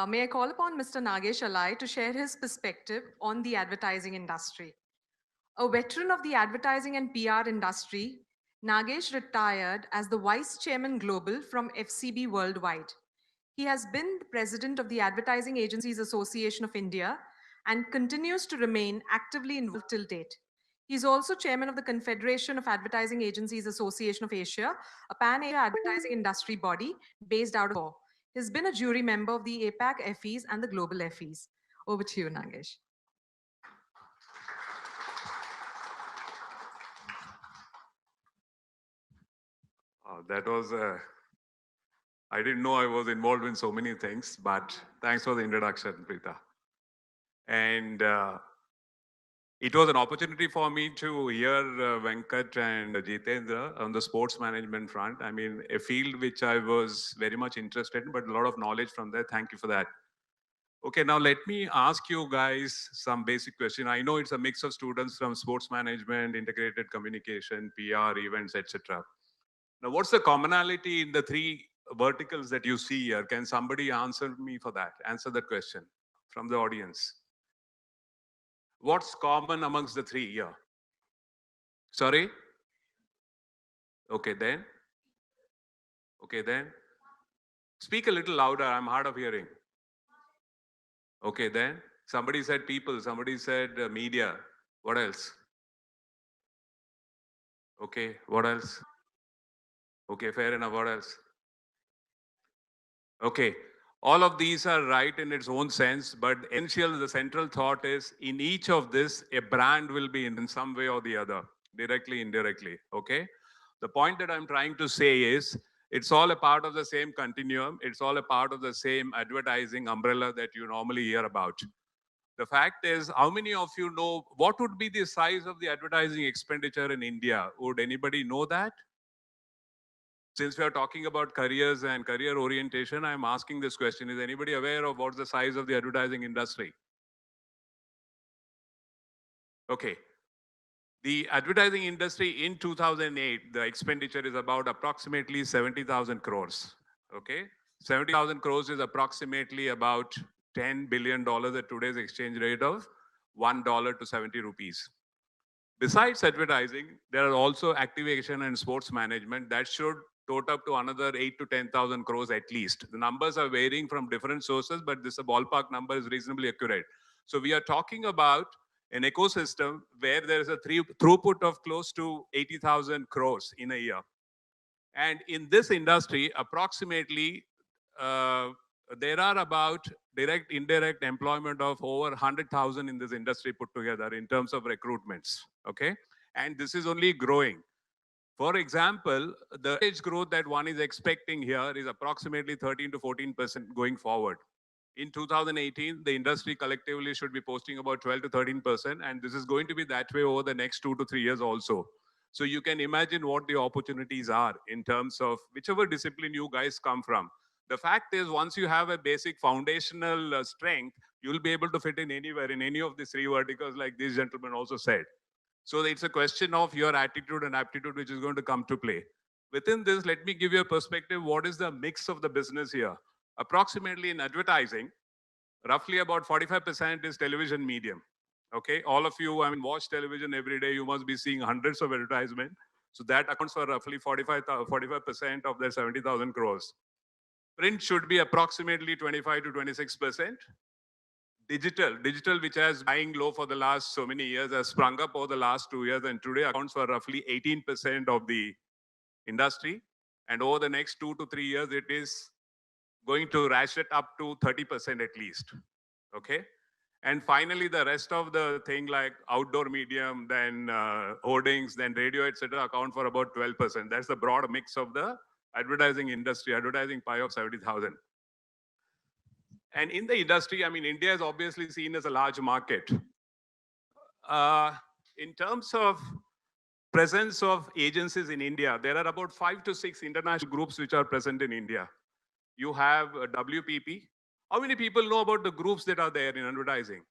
May I call upon Mr. Nagesh Alai to share his perspective on the advertising industry. A veteran of the advertising and PR industry, Nagesh retired as the Vice Chairman Global from FCB Worldwide. He has been the President of the Advertising Agencies Association of India and continues to remain actively involved till date. He is also Chairman of the Confederation of Advertising Agencies Association of Asia, a pan-Asia advertising industry body based out of Singapore. He has been a jury member of the APAC FEs and the Global FEs. Over to you, Nagesh. That was, I didn't know I was involved in so many things, but thanks for the introduction, Preeta. And it was an opportunity for me to hear Venkat and Jitendra on the sports management front. I mean, a field which I was very much interested in, but a lot of knowledge from there. Thank you for that. Okay, now let me ask you guys some basic question. I know it's a mix of students from sports management, integrated communication, PR, events, etc. Now, what's the commonality in the three verticals that you see here? Can somebody answer me for that? Answer that question from the audience. What's common amongst the three here? Sorry? Okay, then. Okay, then. Speak a little louder. I'm hard of hearing. Okay, then. Somebody said people. Somebody said media. What else? Okay, what else? Okay, fair enough. What else? Okay. All of these are right in its own sense, but essential, the central thought is in each of this, a brand will be in some way or the other, directly, indirectly. Okay. The point that I'm trying to say is it's all a part of the same continuum. It's all a part of the same advertising umbrella that you normally hear about. The fact is, how many of you know what would be the size of the advertising expenditure in India? Would anybody know that? Since we are talking about careers and career orientation, I'm asking this question. Is anybody aware of what's the size of the advertising industry? Okay. The advertising industry in 2008, the expenditure is about approximately 70,000 crores. Okay. 70,000 crores is approximately about $10 billion at today's exchange rate of $1 to 70 rupees. Besides advertising, there are also activation and sports management that should total up to another 8 to 10,000 crores at least. The numbers are varying from different sources, but this ballpark number is reasonably accurate. So we are talking about an ecosystem where there is a throughput of close to 80,000 crores in a year. And in this industry, approximately there are about direct, indirect employment of over 100,000 in this industry put together in terms of recruitments. Okay. And this is only growing. For example, the age growth that one is expecting here is approximately 13 to 14% going forward. In 2018, the industry collectively should be posting about 12 to 13%, and this is going to be that way over the next 2 to 3 years also. So you can imagine what the opportunities are in terms of whichever discipline you guys come from. The fact is, once you have a basic foundational strength, you'll be able to fit in anywhere in any of these three verticals, like these gentlemen also said. So it's a question of your attitude and aptitude which is going to come to play. Within this, let me give you a perspective. What is the mix of the business here? Approximately in advertising, roughly about 45% is television medium. Okay, all of you, I mean, watch television every day. You must be seeing hundreds of advertisements. So that accounts for roughly 45% of their 70,000 crores. Print should be approximately 25 to 26%. Digital, which has buying low for the last so many years, has sprung up over the last 2 years and today accounts for roughly 18% of the industry. And over the next 2 to 3 years, it is going to ratchet up to 30% at least. Okay. And finally, the rest of the thing like outdoor medium, then hoardings, then radio, etc., account for about 12%. That's the broad mix of the advertising industry, advertising pie of 70,000. And in the industry, I mean, India is obviously seen as a large market. In terms of presence of agencies in India, there are about 5 to 6 international groups which are present in India. You have WPP. How many people know about the groups that are there in advertising?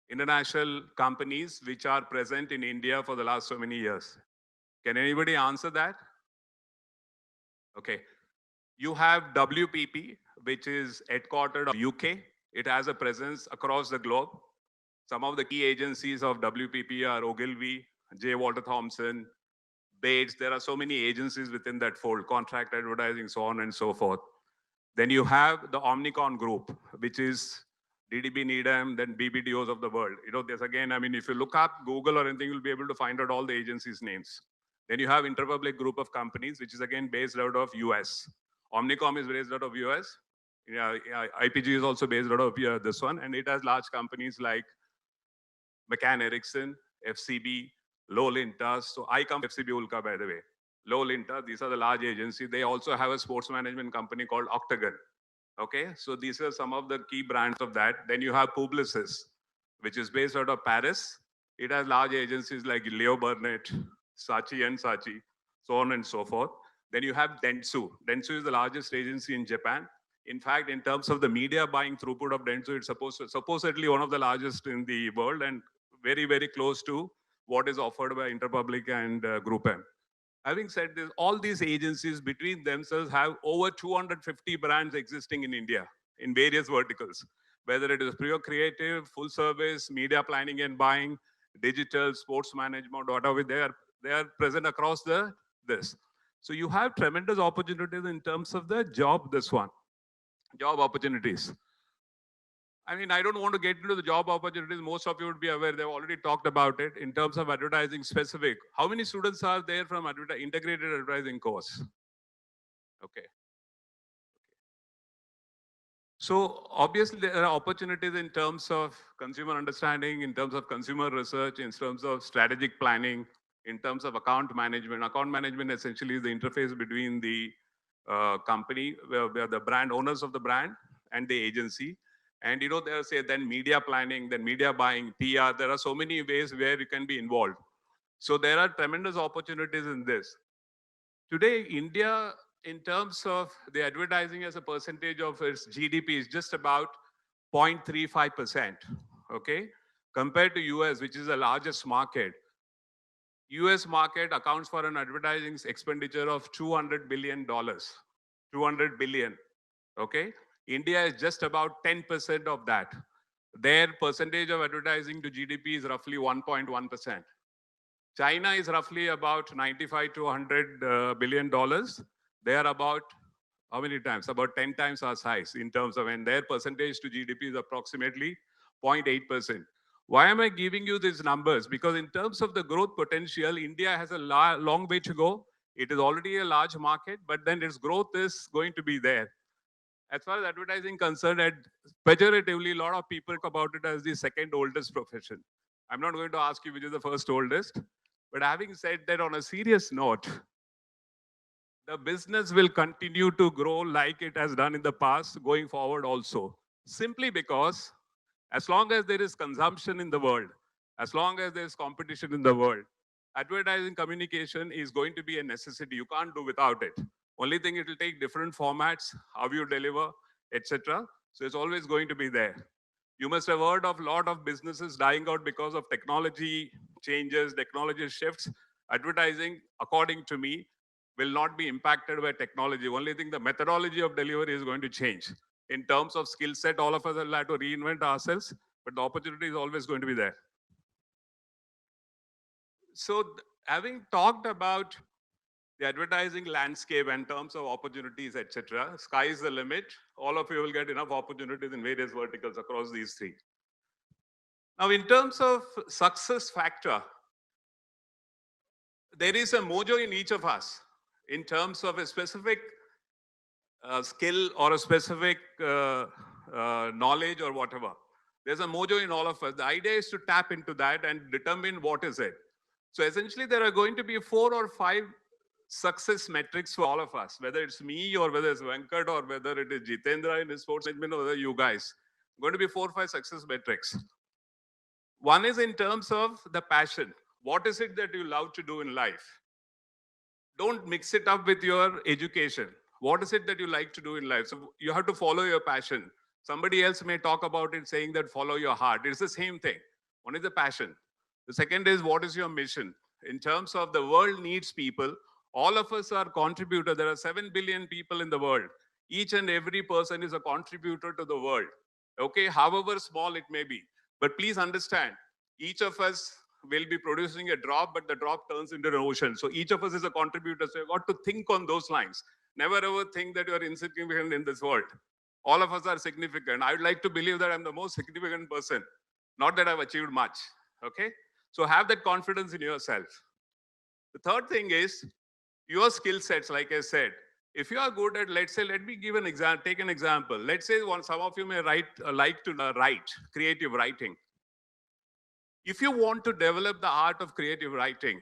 International companies which are present in India for the last so many years. Can anybody answer that? Okay. You have WPP, which is headquartered in UK. It has a presence across the globe. Some of the key agencies of WPP are Ogilvy, J. Walter Thompson, Bates. There are so many agencies within that fold, contract advertising, so on and so forth. Then you have the Omnicom Group, which is DDB, Needham, then BBDOs of the world. There's again, I mean, if you look up Google or anything, you'll be able to find out all the agencies' names. Then you have Interpublic Group of companies, which is again based out of US. Omnicom is based out of US. IPG is also based out of this one, and it has large companies like McCann Erickson, FCB, Lolintas. So I come from FCB Ulka, by the way. Lolintas, these are the large agencies. They also have a sports management company called Octagon. Okay, so these are some of the key brands of that. Then you have Publicis, which is based out of Paris. It has large agencies like Leo Burnett, Saatchi and Saatchi, so on and so forth. Then you have Dentsu. Dentsu is the largest agency in Japan. In fact, in terms of the media buying throughput of Dentsu, it's supposedly one of the largest in the world and very, very close to what is offered by Interpublic and Group M. Having said this, all these agencies between themselves have over 250 brands existing in India in various verticals, whether it is pure creative, full service, media planning and buying, digital, sports management, whatever, they are present across this. So you have tremendous opportunities in terms of the job opportunities. I mean, I don't want to get into the job opportunities. Most of you would be aware. They've already talked about it in terms of advertising specific. How many students are there from integrated advertising course? Okay. So obviously there are opportunities in terms of consumer understanding, in terms of consumer research, in terms of strategic planning, in terms of account management. Account management essentially is the interface between the company, where the brand owners of the brand and the agency. And there's then media planning, then media buying, PR. There are so many ways where you can be involved. So there are tremendous opportunities in this. Today, India, in terms of the advertising as a percentage of its GDP, is just about 0.35%. Okay, compared to US, which is the largest market. US market accounts for an advertising expenditure of $200 billion. 200 billion. Okay. India is just about 10% of that. Their percentage of advertising to GDP is roughly 1.1%. China is roughly about 95 to 100 billion dollars. They are about how many times? About 10 times our size in terms of, and their percentage to GDP is approximately 0.8%. Why am I giving you these numbers? Because in terms of the growth potential, India has a long way to go. It is already a large market, but then its growth is going to be there. As far as advertising concerned, pejoratively, a lot of people talk about it as the second oldest profession. I'm not going to ask you which is the first oldest, but having said that, on a serious note, the business will continue to grow like it has done in the past, going forward also. Simply because as long as there is consumption in the world, as long as there is competition in the world, advertising communication is going to be a necessity. You can't do without it. Only thing, it will take different formats, how you deliver, etc. So it's always going to be there. You must have heard of a lot of businesses dying out because of technology changes, technology shifts. Advertising, according to me, will not be impacted by technology. Only thing, the methodology of delivery is going to change. In terms of skill set, all of us will have to reinvent ourselves, but the opportunity is always going to be there. So having talked about the advertising landscape in terms of opportunities, etc., sky is the limit. All of you will get enough opportunities in various verticals across these three. Now, in terms of success factor, there is a mojo in each of us in terms of a specific skill or a specific knowledge or whatever. There's a mojo in all of us. The idea is to tap into that and determine what is it. So essentially, there are going to be 4 or 5 success metrics for all of us, whether it's me or whether it's Venkat or whether it is Jitendra in his sports management or whether you guys. Going to be 4 or 5 success metrics. One is in terms of the passion. What is it that you love to do in life? Don't mix it up with your education. What is it that you like to do in life? So you have to follow your passion. Somebody else may talk about it saying that follow your heart. It's the same thing. One is the passion. The second is, what is your mission? In terms of the world needs people, all of us are contributors. There are 7 billion people in the world. Each and every person is a contributor to the world, okay, however small it may be. But please understand, each of us will be producing a drop, but the drop turns into an ocean. So each of us is a contributor. So you've got to think on those lines. Never ever think that you are insignificant in this world. All of us are significant. I would like to believe that I'm the most significant person, not that I've achieved much, okay? So have that confidence in yourself. The third thing is your skill sets, like I said. If you are good at, let's say, let me give an example, take an example. Let's say some of you may like to write, creative writing. If you want to develop the art of creative writing,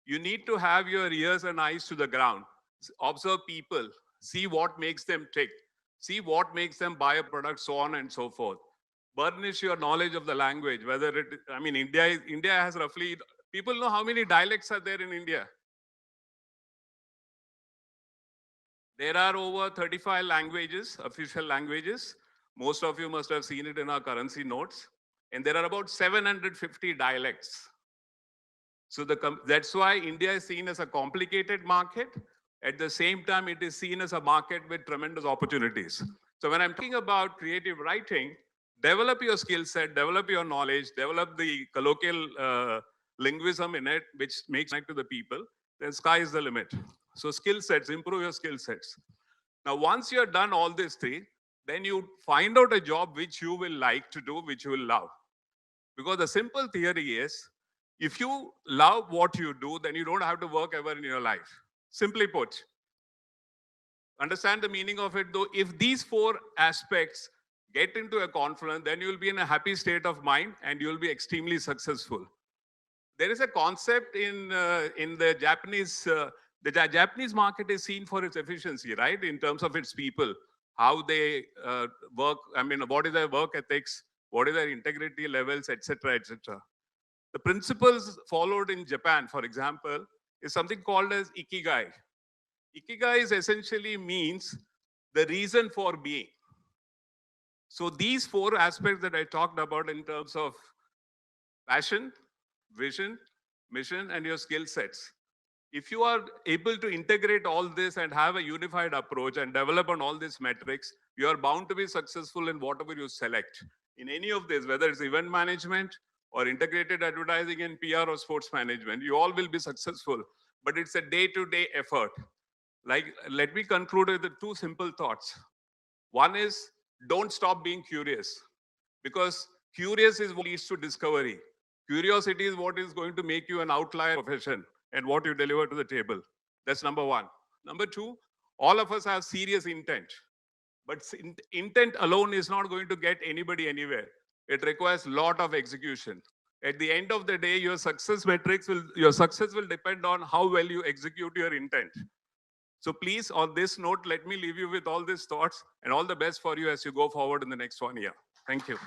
you need to have your ears and eyes to the ground. Observe people, see what makes them tick, see what makes them buy a product, so on and so forth. Burnish your knowledge of the language, whether it, I mean, India has roughly, people know how many dialects are there in India. There are over 35 languages, official languages. Most of you must have seen it in our currency notes. And there are about 750 dialects. So that's why India is seen as a complicated market. At the same time, it is seen as a market with tremendous opportunities. So when I'm talking about creative writing, develop your skill set, develop your knowledge, develop the colloquial linguism in it, which makes connect to the people, then sky is the limit. So skill sets, improve your skill sets. Now, once you have done all these three, then you find out a job which you will like to do, which you will love. Because the simple theory is, if you love what you do, then you don't have to work ever in your life. Simply put, understand the meaning of it though. If these four aspects get into a confluence, then you will be in a happy state of mind and you will be extremely successful. There is a concept in the Japanese, the Japanese market is seen for its efficiency, right? In terms of its people, how they work. I mean, what is their work ethics? What is their integrity levels, etc., etc. The principles followed in Japan, for example, is something called as ikigai. Ikigai is essentially means the reason for being. So these four aspects that I talked about in terms of passion, vision, mission, and your skill sets. If you are able to integrate all this and have a unified approach and develop on all these metrics, you are bound to be successful in whatever you select. In any of this, whether it's event management or integrated advertising and PR or sports management, you all will be successful. But it's a day-to-day effort. Like, let me conclude with the two simple thoughts. One is, don't stop being curious, because curious is what leads to discovery. Curiosity is what is going to make you an outlier profession and what you deliver to the table. That's number one. Number two, all of us have serious intent. But intent alone is not going to get anybody anywhere. It requires a lot of execution. At the end of the day, your success will depend on how well you execute your intent. So please, on this note, let me leave you with all these thoughts and all the best for you as you go forward in the next 1 year. Thank you.